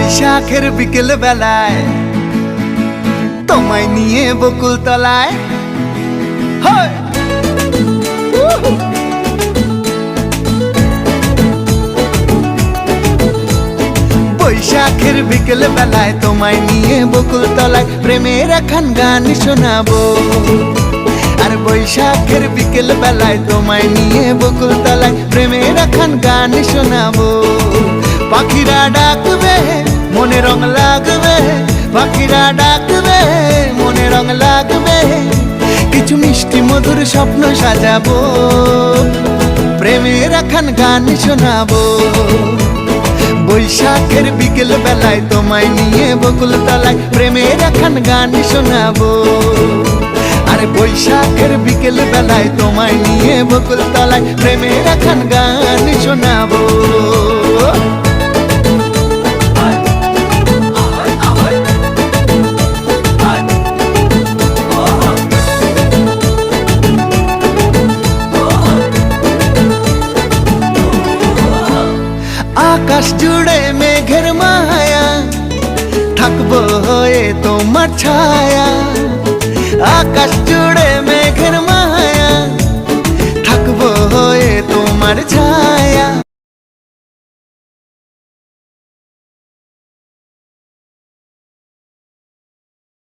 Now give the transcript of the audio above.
বৈশাখের বিকেল বেলায় তোমায় নিয়ে বকুল তলায় বৈশাখের বিকেল বেলায় তোমায় নিয়ে বকুল তলায় প্রেমের একখান গান শোনাবো। আর বৈশাখের বিকেল বেলায় তোমায় নিয়ে বকুল তলায় প্রেমের একখান গান শোনাবো। পাখিরা ডাকবে মনে রং লাগবে, পাখিরা ডাকবে মনে রং লাগবে, কিছু মিষ্টি মধুর স্বপ্ন সাজাবো, প্রেমের একখান গান শোনাবো। বৈশাখের বিকেল বেলায় তোমায় নিয়ে বকুল তলায় প্রেমের একখান গান শোনাবো। আরে বৈশাখের বিকেল বেলায় তোমায় নিয়ে বকুল তলায় প্রেমের একখান গান শোনাবো। আকাশ জুড়ে মেঘের মায়া, থাকবো হয়ে তোমার ছায়া। আকাশ জুড়ে মেঘের মায়া, থাকবো হয়ে তোমার ছায়া।